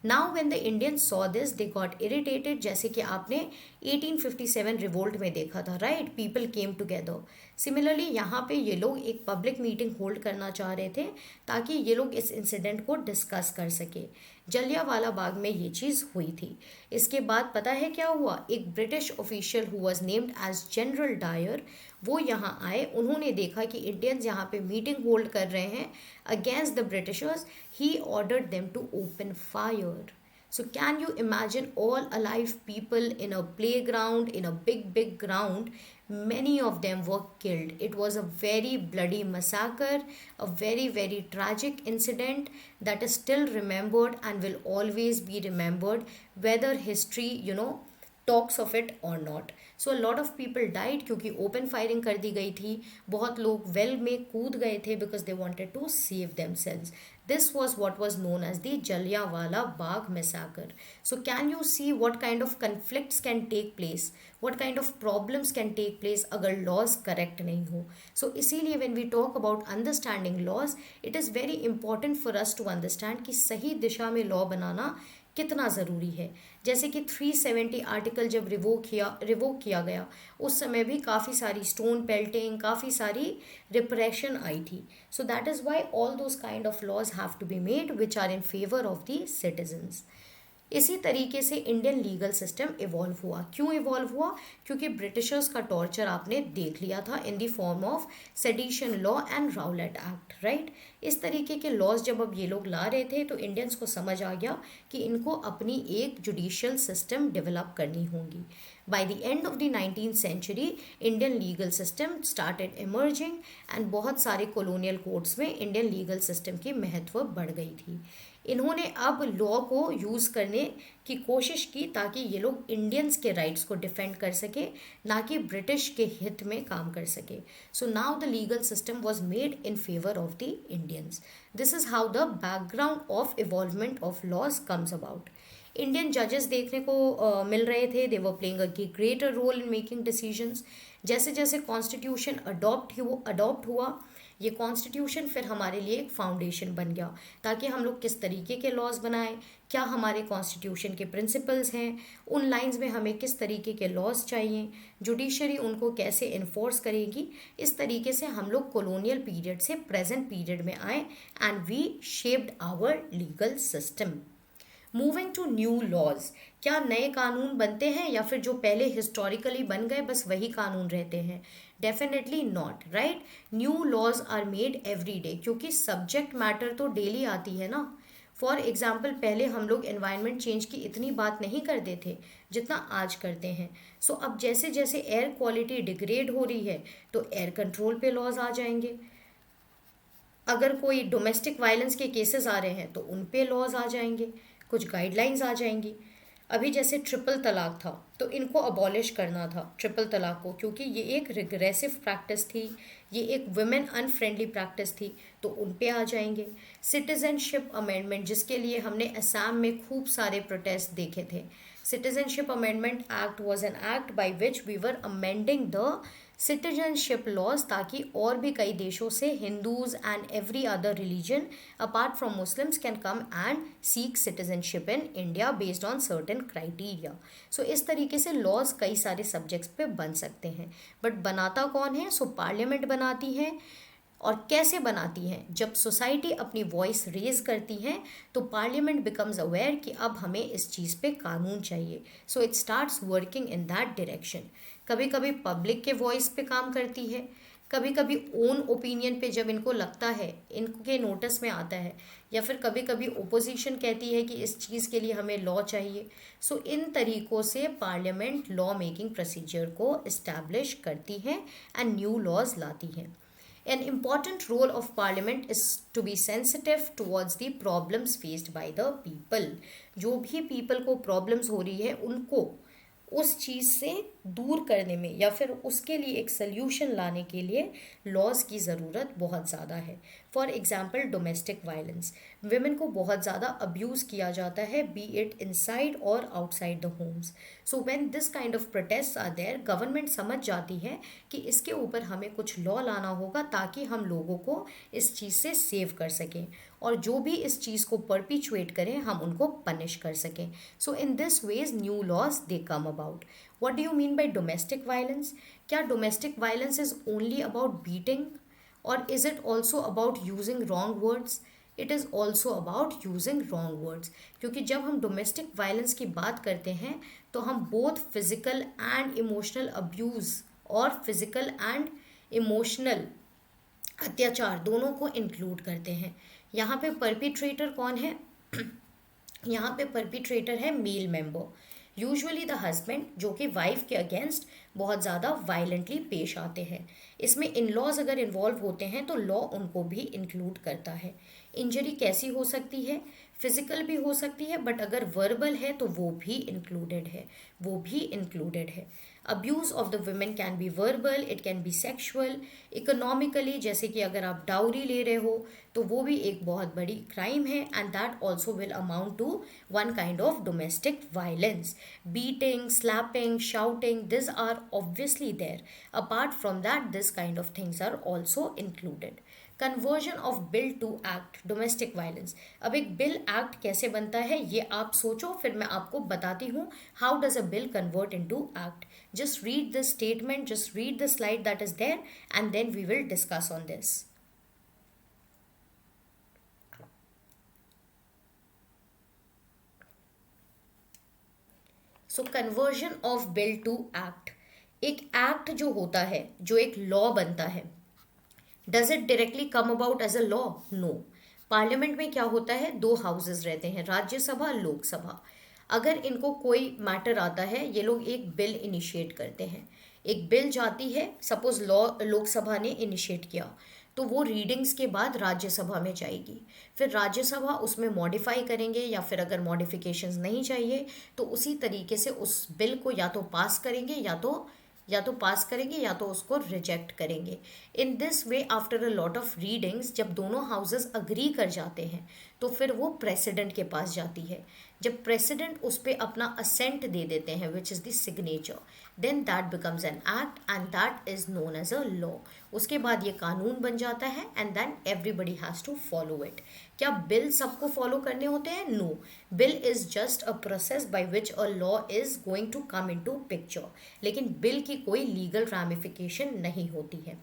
Now when the Indians saw this they got irritated, जैसे कि आपने 1857 रिवोल्ट में देखा था, right. People came together. Similarly यहाँ पे ये लोग एक पब्लिक मीटिंग होल्ड करना चाह रहे थे ताकि ये लोग इस इंसिडेंट को डिस्कस कर सके. जलियांवाला बाग में ये चीज़ हुई थी. इसके बाद पता है क्या हुआ, एक British official who was named as General Dyer, वो यहाँ आए. उन्होंने देखा कि इंडियंस यहाँ पे मीटिंग होल्ड कर रहे हैं against the Britishers. He ordered them to open fire. So can you imagine all alive people in a playground, in a big ground? Many of them were killed. It was a very bloody massacre, a very tragic incident that is still remembered and will always be remembered, whether history, talks of it or not. So a lot of people died क्योंकि open firing कर दी गई थी. बहुत लोग well में कूद गए थे because they wanted to save themselves. This was what was known as the Jallianwala Bagh massacre. So can you see what kind of conflicts can take place, what kind of problems can take place अगर laws correct नहीं हो. So इसीलिए when we talk about understanding laws, it is very important for us to understand कि सही दिशा में law बनाना कितना ज़रूरी है. जैसे कि 370 आर्टिकल जब रिवोक किया गया उस समय भी काफ़ी सारी स्टोन पेल्टिंग, काफ़ी सारी रिप्रेशन आई थी. So that is why all those kind of laws have to be made which are in favour of the citizens. इसी तरीके से इंडियन लीगल सिस्टम इवॉल्व हुआ. क्यों इवॉल्व हुआ, क्योंकि ब्रिटिशर्स का टॉर्चर आपने देख लिया था in the form of sedition law and Rowlatt Act, right. इस तरीके के लॉज जब अब ये लोग ला रहे थे तो इंडियंस को समझ आ गया कि इनको अपनी एक जुडिशियल सिस्टम डेवलप करनी होगी. By the end of the 19th century, Indian legal system started emerging and बहुत सारे colonial courts में Indian legal system की महत्व बढ़ गई थी. इन्होंने अब लॉ को यूज़ करने की कोशिश की ताकि ये लोग इंडियंस के राइट्स को डिफेंड कर सके, ना कि ब्रिटिश के हित में काम कर सके. So now the legal system was made in favour of the Indians. This is how the background of evolvement of laws comes about. Indian जजेस देखने को मिल रहे थे. They were playing a greater role in making decisions. जैसे जैसे constitution adopt हुआ, ये कॉन्स्टिट्यूशन फिर हमारे लिए एक फाउंडेशन बन गया ताकि हम लोग किस तरीके के लॉज बनाएं, क्या हमारे कॉन्स्टिट्यूशन के प्रिंसिपल्स हैं, उन लाइंस में हमें किस तरीके के लॉज चाहिए, जुडिशरी उनको कैसे इन्फोर्स करेगी. इस तरीके से हम लोग कॉलोनियल पीरियड से प्रेजेंट पीरियड में आए and we shaped our legal system. Moving to new laws. क्या नए कानून बनते हैं या फिर जो पहले हिस्टोरिकली बन गए बस वही कानून रहते हैं? Definitely not, right. New laws are made every day, क्योंकि सब्जेक्ट मैटर तो डेली आती है ना. फॉर एग्जाम्पल पहले हम लोग एनवायरनमेंट चेंज की इतनी बात नहीं करते थे जितना आज करते हैं. सो अब जैसे जैसे एयर क्वालिटी डिग्रेड हो रही है तो एयर कंट्रोल पे लॉज आ जाएंगे. अगर कोई डोमेस्टिक वायलेंस के केसेस आ रहे हैं तो उन पे लॉज आ जाएंगे, कुछ गाइडलाइंस आ जाएंगी. अभी जैसे ट्रिपल तलाक था तो इनको अबॉलिश करना था ट्रिपल तलाक को, क्योंकि ये एक रिग्रेसिव प्रैक्टिस थी, ये एक वुमेन अनफ्रेंडली प्रैक्टिस थी, तो उन पे आ जाएंगे. सिटीजनशिप अमेंडमेंट, जिसके लिए हमने असम में खूब सारे प्रोटेस्ट देखे थे. Citizenship amendment act was an act by which we were amending the citizenship laws, ताकि और भी कई देशों से Hindus and every other religion apart from Muslims can come and seek citizenship in India based on certain criteria. So इस तरीके से laws कई सारे सब्जेक्ट्स पे बन सकते हैं. बट बनाता कौन है? सो पार्लियामेंट बनाती है. और कैसे बनाती हैं? जब सोसाइटी अपनी वॉइस रेज करती है तो पार्लियामेंट बिकम्स अवेयर कि अब हमें इस चीज़ पे कानून चाहिए. So it starts working in that direction. कभी कभी पब्लिक के वॉइस पे काम करती है, कभी कभी ओन ओपिनियन पे जब इनको लगता है, इनके नोटिस में आता है, या फिर कभी कभी ओपोजिशन कहती है कि इस चीज़ के लिए हमें लॉ चाहिए. सो इन तरीक़ों से पार्लियामेंट लॉ मेकिंग प्रोसीजर को इस्टेब्लिश करती है एंड न्यू लॉज लाती है. An important role of parliament is to be sensitive towards the problems faced by the people. जो भी people को problems हो रही है उनको उस चीज़ से दूर करने में या फिर उसके लिए एक सल्यूशन लाने के लिए लॉज की ज़रूरत बहुत ज़्यादा है. For example domestic violence, women को बहुत ज़्यादा अब्यूज़ किया जाता है, बी इट इनसाइड और outside the homes. So when this kind of protest are there, government समझ जाती है कि इसके ऊपर हमें कुछ लॉ लाना होगा ताकि हम लोगों को इस चीज़ से सेव कर सकें, और जो भी इस चीज़ को परपिचुएट करें हम उनको पनिश कर सकें. So in this ways new laws they come about. What do you mean by domestic violence? क्या domestic violence is only about beating, or is it also about using wrong words? It is also about using wrong words. क्योंकि जब हम domestic violence की बात करते हैं तो हम both physical and emotional abuse और physical and emotional अत्याचार दोनों को इंक्लूड करते हैं. यहाँ पे परपिट्रेटर कौन है? यहाँ पे परपिट्रेटर है male member, usually the husband, जो कि वाइफ के अगेंस्ट बहुत ज़्यादा वायलेंटली पेश आते हैं. इसमें इन लॉज अगर इन्वॉल्व होते हैं तो लॉ उनको भी इंक्लूड करता है. इंजरी कैसी हो सकती है? फिजिकल भी हो सकती है, बट अगर वर्बल है तो वो भी इंक्लूडेड है. Abuse of the women can be verbal, it can be sexual, economically, जैसे कि अगर आप डाउरी ले रहे हो तो वो भी एक बहुत बड़ी क्राइम है, and that also will amount to one kind of domestic violence. Beating, slapping, shouting, this are obviously there. Apart from that this kind of things are also included. Conversion of bill to act, domestic violence. अब एक bill act कैसे बनता है ये आप सोचो, फिर मैं आपको बताती हूँ how does a bill convert into act. Just read the statement, just read the slide that is there, and then we will discuss on this. So conversion of bill to act. एक act जो होता है, जो एक law बनता है, does it directly come about as a law? No. Parliament में क्या होता है, दो हाउसेस रहते हैं, राज्यसभा, लोकसभा। अगर इनको कोई मैटर आता है, ये लोग एक बिल इनिशिएट करते हैं। एक बिल जाती है, सपोज लॉ लोकसभा ने इनिशिएट किया, तो वो रीडिंग्स के बाद राज्यसभा में जाएगी। फिर राज्यसभा उसमें मॉडिफाई करेंगे, या फिर अगर मॉडिफिकेशंस नहीं चाहिए तो उसी तरीके से उस बिल को या तो पास करेंगे, या तो पास करेंगे या तो उसको रिजेक्ट करेंगे। In this way after a lot of readings, जब दोनों हाउसेस अग्री कर जाते हैं तो फिर वो प्रेसिडेंट के पास जाती है। जब प्रेसिडेंट उस पर अपना असेंट दे देते हैं, which is the signature, then that becomes an act and that is known as a law. उसके बाद ये कानून बन जाता है and then everybody has to follow it. क्या बिल सबको फॉलो करने होते हैं? No. Bill is just a process by which a law is going to come in to picture, लेकिन बिल की कोई लीगल रैमिफिकेशन नहीं होती है।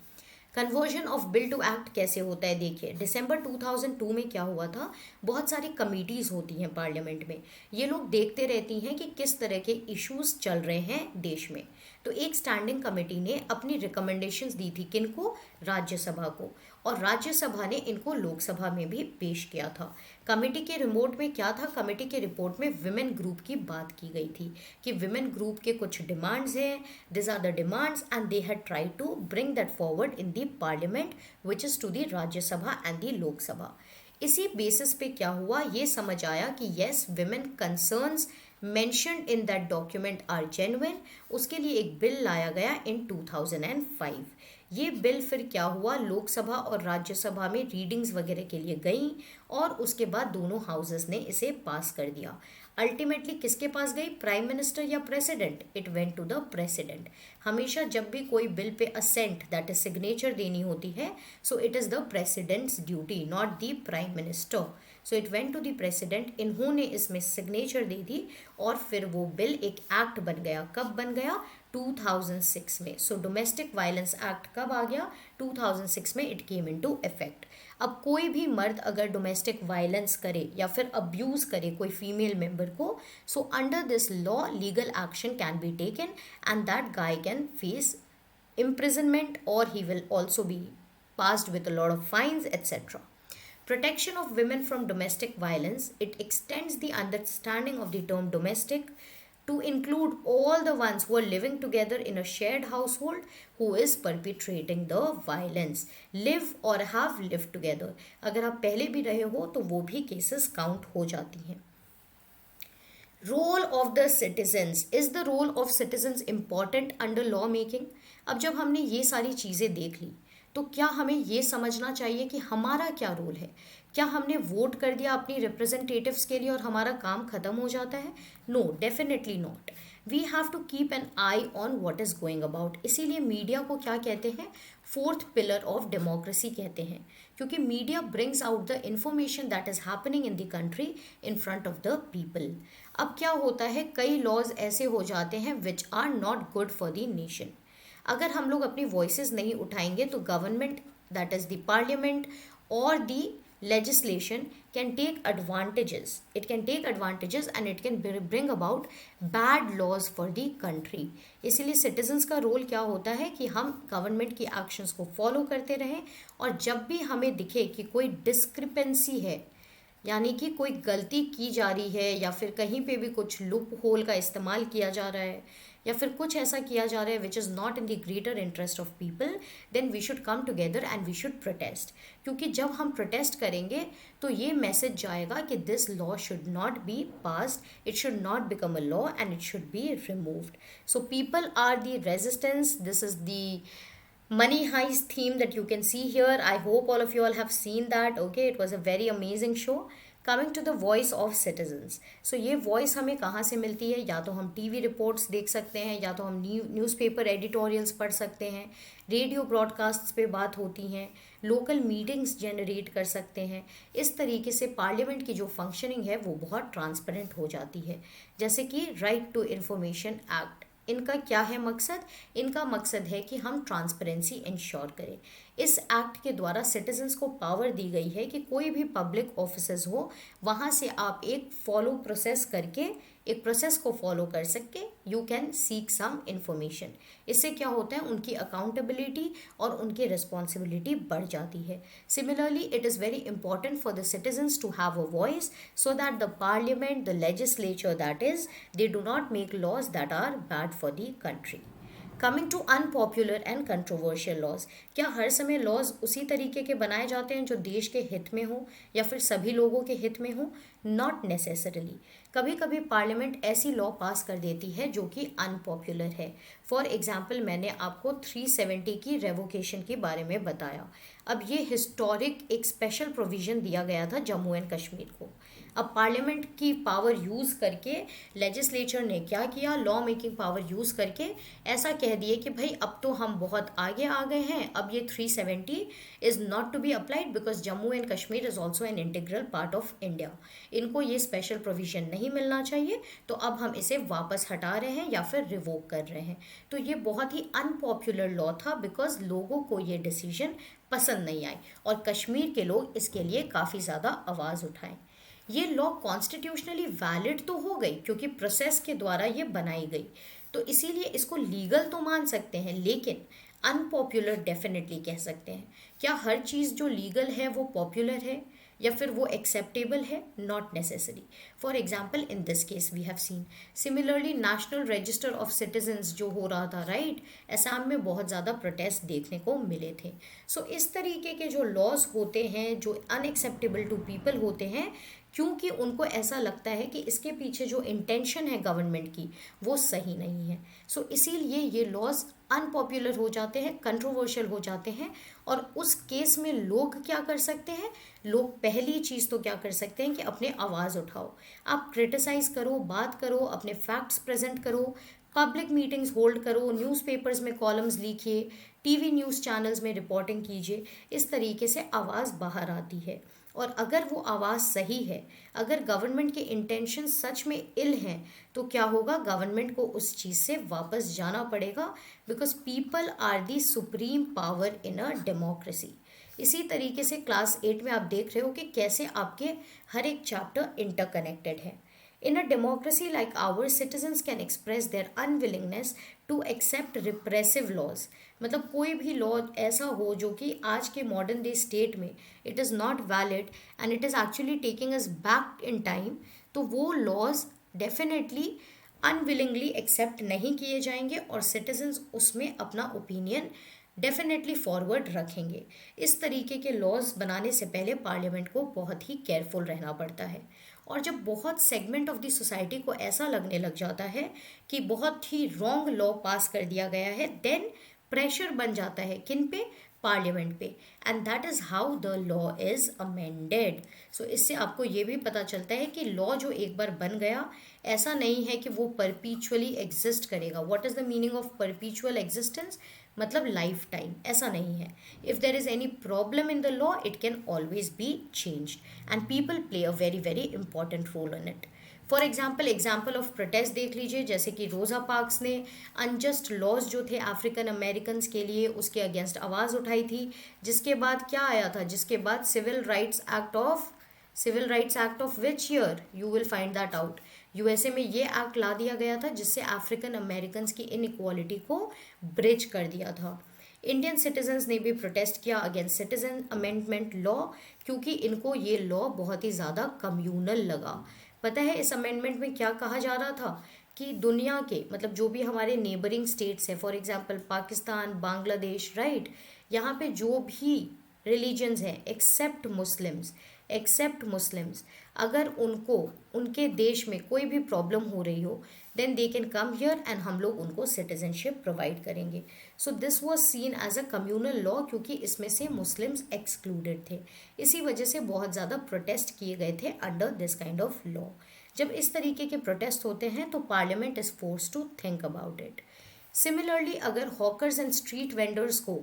Conversion of bill to act कैसे होता है, देखिए दिसंबर 2002 में क्या हुआ था। बहुत सारी कमिटीज़ होती हैं पार्लियामेंट में, ये लोग देखते रहती हैं कि किस तरह के इश्यूज चल रहे हैं देश में। तो एक स्टैंडिंग कमेटी ने अपनी रिकमेंडेशंस दी थी, किनको? राज्यसभा को, और राज्यसभा ने इनको लोकसभा में भी पेश किया था। कमेटी के रिपोर्ट में क्या था? कमेटी के रिपोर्ट में विमेन ग्रुप की बात की गई थी कि विमेन ग्रुप के कुछ डिमांड्स हैं, this are the demands and they had try to bring that forward in the parliament which is to the Rajya Sabha and the Lok Sabha. इसी बेसिस पे क्या हुआ, ये समझ आया कि yes, women concerns mentioned in that document are genuine। उसके लिए एक बिल लाया गया इन 2005। ये बिल फिर क्या हुआ, लोकसभा और राज्यसभा में रीडिंग्स वगैरह के लिए गई, और उसके बाद दोनों हाउसेस ने इसे पास कर दिया। अल्टीमेटली किसके पास गई, प्राइम मिनिस्टर या president? It went to the president. हमेशा जब भी कोई bill pay ascent, that is signature देनी होती है, so it is the president's duty, not the prime minister. So it went to the president, इन्होंने इसमें सिग्नेचर दे दी, और फिर वो बिल एक एक्ट बन गया। कब बन गया? 2006 में। सो डोमेस्टिक वायलेंस एक्ट कब आ गया? 2006 में इट केम इनटू इफेक्ट। अब कोई भी मर्द अगर डोमेस्टिक वायलेंस करे या फिर अब्यूज़ करे कोई फीमेल मेंबर को, so under this law legal action can be taken and that guy can face imprisonment, or he will also be passed with a lot of fines, etc. Protection of women from domestic violence, it extends the understanding of the term domestic to include all the ones who are living together in a shared household who is perpetrating the violence, live or have lived together। अगर आप पहले भी रहे हो तो वो भी cases count हो जाती हैं। Role of the citizens, is the role of citizens important under law making? अब जब हमने ये सारी चीज़ें देख ली, तो क्या हमें ये समझना चाहिए कि हमारा क्या रोल है? क्या हमने वोट कर दिया अपनी रिप्रेजेंटेटिव्स के लिए और हमारा काम ख़त्म हो जाता है? No, definitely not. We have to keep an eye on what is going about. इसीलिए मीडिया को क्या कहते हैं? फोर्थ पिलर ऑफ डेमोक्रेसी कहते हैं, क्योंकि media brings out the information that is happening in the country in front of the people. अब क्या होता है, कई लॉज ऐसे हो जाते हैं which are not good for the nation. अगर हम लोग अपनी वॉइसेस नहीं उठाएंगे तो government, that is the parliament और the legislation can take advantages, it can take advantages and it can bring about bad laws for the country। इसीलिए citizens का रोल क्या होता है कि हम गवर्नमेंट की एक्शंस को फॉलो करते रहें, और जब भी हमें दिखे कि कोई डिस्क्रिपेंसी है, यानी कि कोई गलती की जा रही है या फिर कहीं पे भी कुछ लूप होल का इस्तेमाल किया जा रहा है या फिर कुछ ऐसा किया जा रहा है which is not in the greater interest of people, then we should come together and we should protest. क्योंकि जब हम प्रोटेस्ट करेंगे तो ये मैसेज जाएगा कि this law should not be passed, it should not become a law and it should be removed. So people are the resistance, this is the money heist theme that you can see here. I hope all of you all have seen that. Okay, it was a very amazing show. Coming to the voice of citizens, so ये voice हमें कहाँ से मिलती है? या तो हम TV reports देख सकते हैं, या तो हम न्यूज़पेपर एडिटोरियल्स पढ़ सकते हैं, रेडियो ब्रॉडकास्ट्स पे बात होती हैं, लोकल मीटिंग्स जनरेट कर सकते हैं। इस तरीके से पार्लियामेंट की जो फंक्शनिंग है वो बहुत ट्रांसपेरेंट हो जाती है। जैसे कि राइट टू इन्फॉर्मेशन एक्ट, इनका क्या है मकसद? इनका मकसद है कि हम ट्रांसपेरेंसी इंश्योर करें। इस एक्ट के द्वारा सिटीजन्स को पावर दी गई है कि कोई भी पब्लिक ऑफिसेज हो वहाँ से आप एक फॉलो प्रोसेस करके एक प्रोसेस को फॉलो कर सके you can seek some information. इससे क्या होता है, उनकी अकाउंटेबिलिटी और उनकी रिस्पॉन्सिबिलिटी बढ़ जाती है। Similarly it is very important for the citizens to have a voice so that the parliament, the legislature that is, they do not make laws that are bad for the country. Coming to unpopular and controversial laws, क्या हर समय laws उसी तरीके के बनाए जाते हैं जो देश के हित में हो या फिर सभी लोगों के हित में हो? Not necessarily. कभी कभी पार्लियामेंट ऐसी लॉ पास कर देती है जो कि अनपॉपुलर है। फॉर एग्जाम्पल मैंने आपको 370 की रेवोकेशन के बारे में बताया। अब ये हिस्टोरिक एक स्पेशल प्रोविज़न दिया गया था जम्मू एंड कश्मीर को। अब पार्लियामेंट की पावर यूज़ करके लेजिस्लेचर ने क्या किया, लॉ मेकिंग पावर यूज़ करके ऐसा कह दिए कि भाई अब तो हम बहुत आगे आ गए हैं, अब ये 370 is not to be applied because Jammu and Kashmir is also an integral part of India. इनको ये स्पेशल प्रोविज़न नहीं मिलना चाहिए, तो अब हम इसे वापस हटा रहे हैं या फिर रिवोक कर रहे हैं। तो ये बहुत ही अनपॉपुलर लॉ था बिकॉज लोगों को ये डिसीजन पसंद नहीं आई और कश्मीर के लोग इसके लिए काफ़ी ज़्यादा आवाज़ उठाएं। ये लॉ कॉन्स्टिट्यूशनली वैलिड तो हो गई क्योंकि प्रोसेस के द्वारा ये बनाई गई, तो इसीलिए इसको लीगल तो मान सकते हैं, लेकिन अनपॉपुलर डेफिनेटली कह सकते हैं। क्या हर चीज़ जो लीगल है वो पॉपुलर है या फिर वो एक्सेप्टेबल है? Not necessary. For example in this case we have seen similarly national register of citizens जो हो रहा था, राइट, असम में बहुत ज़्यादा प्रोटेस्ट देखने को मिले थे। सो इस तरीके के जो लॉज होते हैं जो अनएक्सेप्टेबल टू पीपल होते हैं, क्योंकि उनको ऐसा लगता है कि इसके पीछे जो इंटेंशन है गवर्नमेंट की वो सही नहीं है, सो इसीलिए ये लॉज अनपॉपुलर हो जाते हैं, कंट्रोवर्शियल हो जाते हैं। और उस केस में लोग क्या कर सकते हैं, लोग पहली चीज़ तो क्या कर सकते हैं कि अपने आवाज़ उठाओ, आप क्रिटिसाइज़ करो, बात करो, अपने फैक्ट्स प्रेजेंट करो, पब्लिक मीटिंग्स होल्ड करो, न्यूज़पेपर्स में कॉलम्स लिखिए, टीवी न्यूज़ चैनल्स में रिपोर्टिंग कीजिए। इस तरीके से आवाज़ बाहर आती है। और अगर वो आवाज़ सही है, अगर गवर्नमेंट के इंटेंशन सच में इल हैं, तो क्या होगा, गवर्नमेंट को उस चीज़ से वापस जाना पड़ेगा because people are the supreme power in a democracy. इसी तरीके से क्लास 8 में आप देख रहे हो कि कैसे आपके हर एक चैप्टर इंटरकनेक्टेड है। In a democracy like ours, citizens can express their unwillingness to accept repressive laws. मतलब कोई भी लॉ ऐसा हो जो कि आज के मॉडर्न डे स्टेट में it is not valid and it is actually taking us back in time, तो वो लॉज डेफिनेटली अनविलिंगली एक्सेप्ट नहीं किए जाएंगे और सिटीजन्स उसमें अपना ओपिनियन डेफिनेटली फॉरवर्ड रखेंगे। इस तरीके के लॉज बनाने से पहले पार्लियामेंट को बहुत ही केयरफुल रहना पड़ता है। और जब बहुत सेगमेंट ऑफ द सोसाइटी को ऐसा लगने लग जाता है कि बहुत ही रॉन्ग लॉ पास कर दिया गया है, देन प्रेशर बन जाता है किन पे, पार्लियामेंट पे, and that is how the law is amended. So इससे आपको ये भी पता चलता है कि लॉ जो एक बार बन गया ऐसा नहीं है कि वो परपीचुअली एग्जिस्ट करेगा। What is the meaning of perpetual existence? मतलब लाइफ टाइम, ऐसा नहीं है। If there is any problem in the law it can always be changed and people play a very very important role in it. For example of protest देख लीजिए, जैसे कि रोज़ा parks ने अनजस्ट लॉज जो थे अफ्रीकन अमेरिकन्स के लिए उसके अगेंस्ट आवाज़ उठाई थी, जिसके बाद क्या आया था, जिसके बाद civil rights act of which year, you will find that out. USA में ये एक्ट ला दिया गया था जिससे अफ्रीकन अमेरिकन्स की इनइक्वालिटी को ब्रिज कर दिया था। इंडियन सिटीजन्स ने भी प्रोटेस्ट किया अगेंस्ट सिटीजन अमेंडमेंट लॉ, क्योंकि इनको ये लॉ बहुत ही ज़्यादा कम्यूनल लगा। पता है इस अमेंडमेंट में क्या कहा जा रहा था कि दुनिया के मतलब जो भी हमारे नेबरिंग स्टेट्स हैं, for example Pakistan, Bangladesh, right, यहाँ पे जो भी रिलीजन्स हैं एक्सेप्ट मुस्लिम्स, अगर उनको उनके देश में कोई भी प्रॉब्लम हो रही हो then they can come here and हम लोग उनको सिटीजनशिप प्रोवाइड करेंगे। So this was seen as a communal law क्योंकि इसमें से मुस्लिम्स एक्सक्लूडेड थे। इसी वजह से बहुत ज़्यादा प्रोटेस्ट किए गए थे under this kind of law. जब इस तरीके के प्रोटेस्ट होते हैं तो parliament is force to think about it. Similarly अगर हॉकर्स एंड स्ट्रीट वेंडर्स को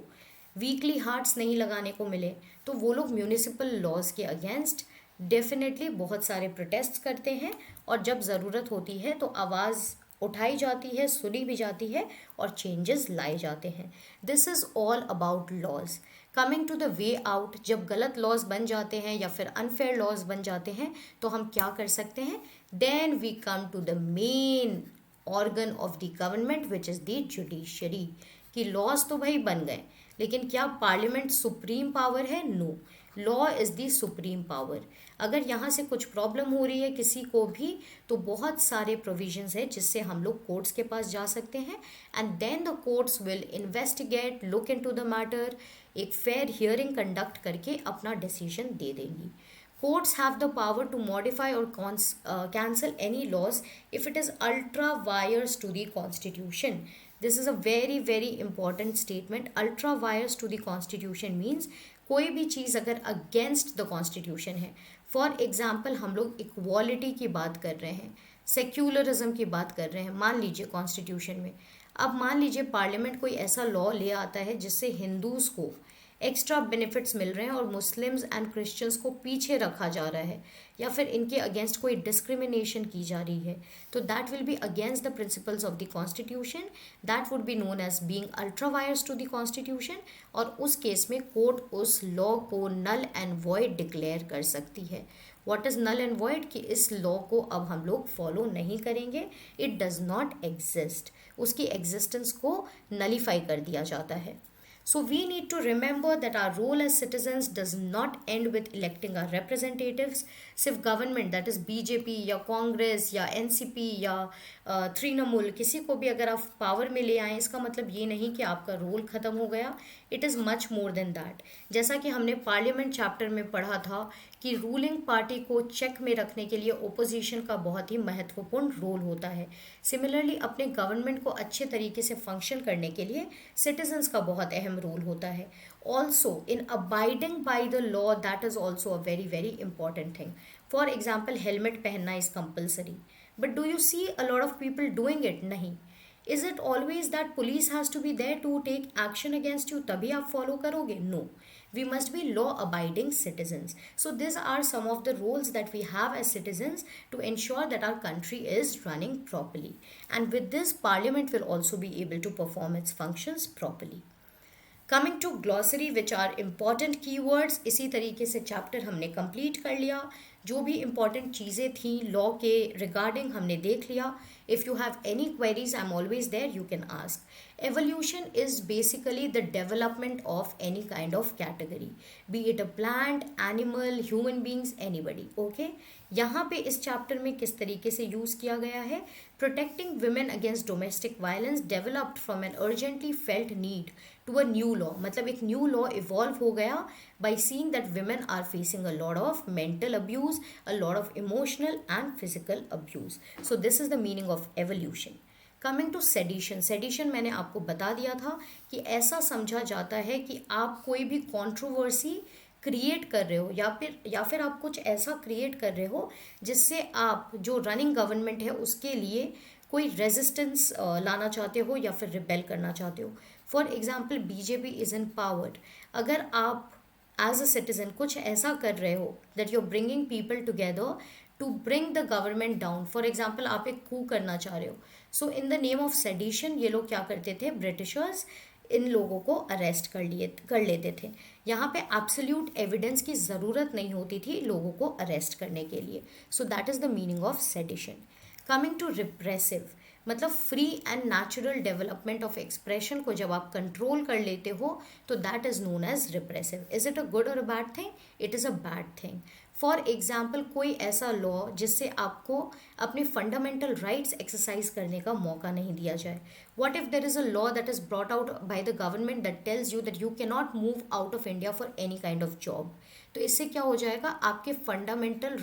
वीकली हार्ट्स नहीं लगाने को मिले तो वो लोग म्यूनिसिपल लॉज के अगेंस्ट डेफिनेटली बहुत सारे प्रोटेस्ट करते हैं और जब ज़रूरत होती है तो आवाज़ उठाई जाती है, सुनी भी जाती है और चेंजेस लाए जाते हैं। This is all about laws. Coming to the way out, जब गलत लॉज बन जाते हैं या फिर अनफेयर लॉज बन जाते हैं तो हम क्या कर सकते हैं? Then we come to the main organ of the government which is the judiciary. कि लॉज तो भाई बन गए, लेकिन क्या पार्लियामेंट सुप्रीम पावर है? No, law is the supreme power. अगर यहाँ से कुछ प्रॉब्लम हो रही है किसी को भी, तो बहुत सारे प्रोविजंस है जिससे हम लोग कोर्ट्स के पास जा सकते हैं, and then the courts will investigate, look into the matter, एक फेयर हियरिंग कंडक्ट करके अपना डिसीजन दे देंगी। Courts have the power to modify or cancel any laws if it is ultra vires to the constitution. This is a very very important statement. Ultra vires to the constitution means कोई भी चीज़ अगर against the constitution है, for example हम लोग equality की बात कर रहे हैं, सेक्युलरिज्म की बात कर रहे हैं, मान लीजिए कॉन्स्टिट्यूशन में, अब मान लीजिए पार्लियामेंट कोई ऐसा लॉ ले आता है जिससे हिंदूज़ को एक्स्ट्रा बेनिफिट्स मिल रहे हैं और मुस्लिम्स एंड क्रिश्चियंस को पीछे रखा जा रहा है, या फिर इनके अगेंस्ट कोई डिस्क्रिमिनेशन की जा रही है, तो that will be against the principles of the constitution, that would be known as being ultra vires to the constitution. और उस केस में कोर्ट उस लॉ को नल एंड वॉइड डिक्लेयर कर सकती है। What is null and void? कि इस लॉ को अब हम लोग फॉलो नहीं करेंगे, इट डज नॉट एग्जिस्ट, उसकी एग्जिस्टेंस को नलीफाई कर दिया जाता है। So we need to remember that our role as citizens does not end with electing our representatives. सिर्फ गवर्नमेंट दैट इज़ बीजेपी या कांग्रेस या एनसीपी या तृणमूल किसी को भी अगर आप पावर में ले आए, इसका मतलब ये नहीं कि आपका रोल ख़त्म हो गया। It is much more than that. जैसा कि हमने पार्लियामेंट चैप्टर में पढ़ा था कि रूलिंग पार्टी को चेक में रखने के लिए ओपोजिशन का बहुत ही महत्वपूर्ण रोल होता है। सिमिलरली अपने गवर्नमेंट को अच्छे तरीके से फंक्शन करने के लिए सिटीजन्स का बहुत अहम रोल होता है। Also in abiding by the law, that is also a very very important thing. For example helmet पहनना is compulsory, but do you see a lot of people doing it? नहीं। Is it always that police has to be there to take action against you तभी आप follow करोगे? No, we must be law abiding citizens. So these are some of the roles that we have as citizens to ensure that our country is running properly, and with this parliament will also be able to perform its functions properly. Coming to glossary which are important keywords, इसी तरीके से chapter हमने complete कर लिया। जो भी important चीज़ें थी लॉ के रिगार्डिंग हमने देख लिया। If you have any queries I am always there, you can ask. Evolution is basically the development of any kind of category, be it a plant, animal, human beings, anybody. Okay, यहाँ पे इस chapter में किस तरीके से use किया गया है? Protecting women against domestic violence developed from an urgently felt need to a new law, मतलब एक न्यू लॉ इवॉल्व हो गया by seeing that women are facing a lot of mental abuse, a lot of emotional and physical abuse. So this is the meaning of evolution. Coming to sedition, sedition मैंने आपको बता दिया था कि ऐसा समझा जाता है कि आप कोई भी कंट्रोवर्सी क्रिएट कर रहे हो या फिर आप कुछ ऐसा क्रिएट कर रहे हो जिससे आप जो रनिंग गवर्नमेंट है उसके लिए कोई रेजिस्टेंस लाना चाहते हो या फिर रिबेल करना चाहते हो। For example BJP is in power, अगर आप एज अ सिटीजन कुछ ऐसा कर रहे हो that you are bringing people together to bring the government down, for example आप एक कू करना चाह रहे हो, so in the name of sedition ये लोग क्या करते थे, ब्रिटिशर्स इन लोगों को अरेस्ट कर लेते थे। यहाँ पे एब्सोल्यूट एविडेंस की ज़रूरत नहीं होती थी लोगों को अरेस्ट करने के लिए। So that is the meaning of sedition. Coming to repressive, मतलब free and natural development of expression को जब आप कंट्रोल कर लेते हो तो that is known as repressive. Is it a good और a bad thing? It is a bad thing. For example कोई ऐसा लॉ जिससे आपको अपने फंडामेंटल राइट्स एक्सरसाइज करने का मौका नहीं दिया जाए। What if there is a law that is brought out by the government that tells you that you can not move out of India for any kind of job, तो इससे क्या हो जाएगा, आपके फंडामेंटल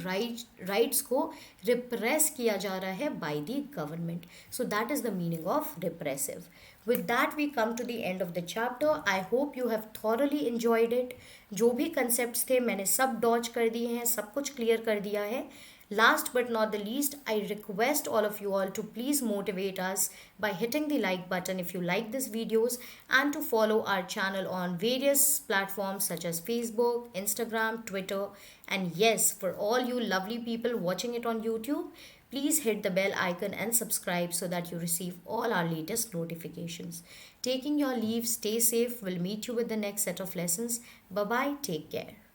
राइट्स को repress किया जा रहा है by the government. So that is the meaning of repressive. With that we come to the end of the chapter. I hope you have thoroughly enjoyed it. जो भी concepts थे मैंने सब dodge कर दिए हैं, सब कुछ clear कर दिया है। Last but not the least, I request all of you all to please motivate us by hitting the like button if you like these videos, and to follow our channel on various platforms such as Facebook, Instagram, Twitter, and yes, for all you lovely people watching it on YouTube, Please hit the bell icon and subscribe so that you receive all our latest notifications. Taking your leave, stay safe. We'll meet you with the next set of lessons. Bye bye. Take care.